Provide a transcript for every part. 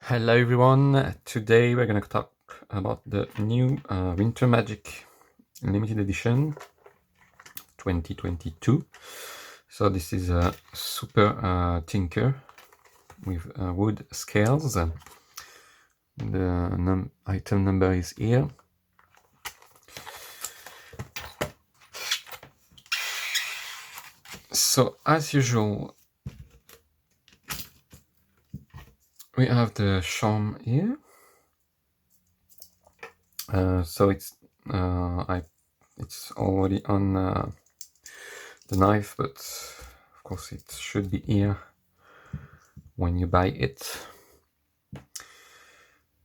Hello everyone, today we're going to talk about the new Winter Magic limited edition 2022. So this is a super tinker with wood scales. The item number is here. So as usual, we have the charm here. So it's already on the knife, but of course it should be here when you buy it.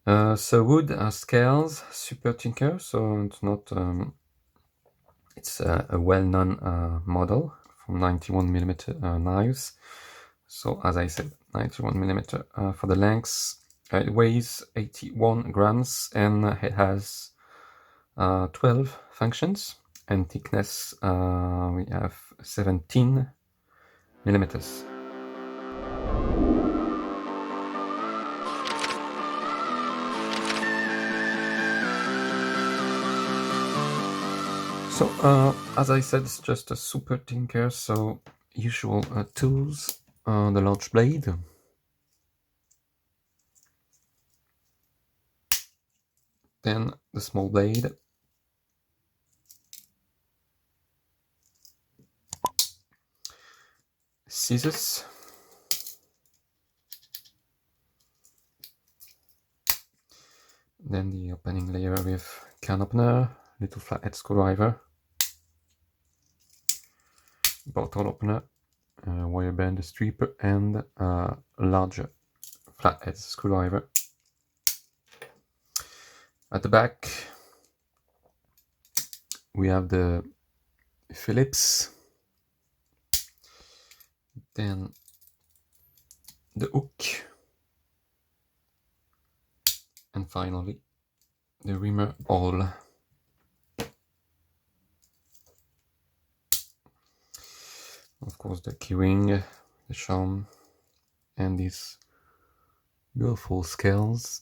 So wood scales, super tinker. So it's not. It's a well-known model from 91mm knives. So as I said, 91mm for the lengths. It weighs 81 grams and it has 12 functions, and thickness we have 17 millimeters. So as I said, it's just a super tinker. So usual tools, the large blade, then the small blade, scissors, then the opening layer with can opener, little flathead screwdriver, bottle opener, wire band stripper, and a larger flathead screwdriver. At the back we have the Phillips, then the hook, and finally the reamer awl. Of course the keyring, the charm, and these beautiful scales.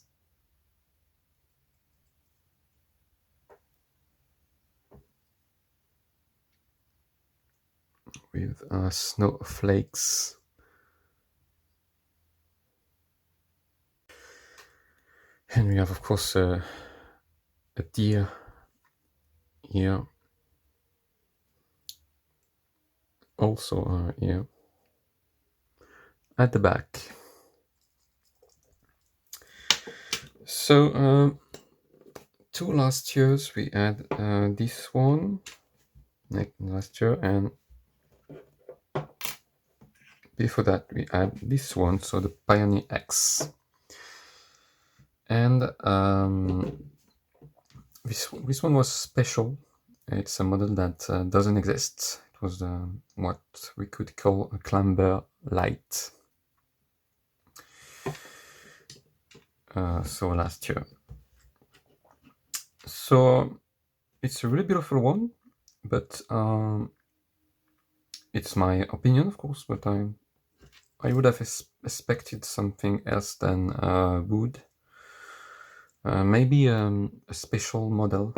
With snowflakes. And we have, of course, a deer here. Also here. At the back. So, two last years we had this one, last year, and before that we had this one, so the Pioneer X. And this one was special. It's a model that doesn't exist. It was what we could call a clamber light. So last year. So it's a really beautiful one, but it's my opinion, of course. But I would have expected something else than wood. Maybe a special model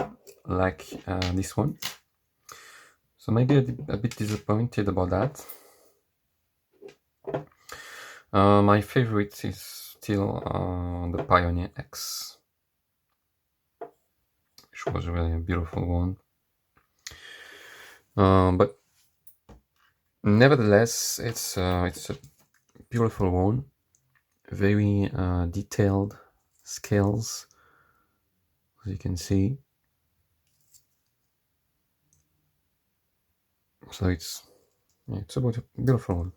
like this one. So maybe a bit disappointed about that. My favorite is still the Pioneer X, which was really a beautiful one. But nevertheless, it's a beautiful one, very detailed scales, as you can see. So it's a beautiful one.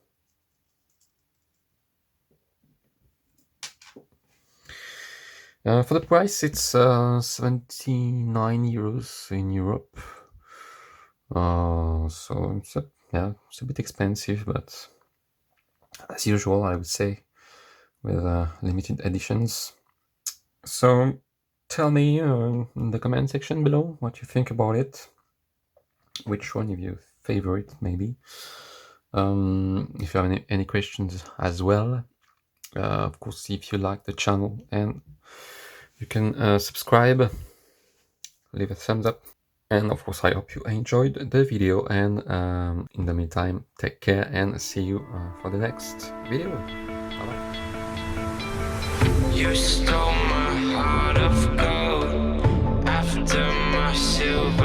For the price, it's 79 euros in Europe. So it's a bit expensive, but as usual, I would say, with limited editions. So tell me in the comment section below what you think about it. Which one of your favorite, maybe. If you have any questions as well, Of course, if you like the channel, and you can subscribe, leave a thumbs up, and of course I hope you enjoyed the video, and in the meantime, take care and see you for the next video. Bye bye. You stole my heart of gold after my silver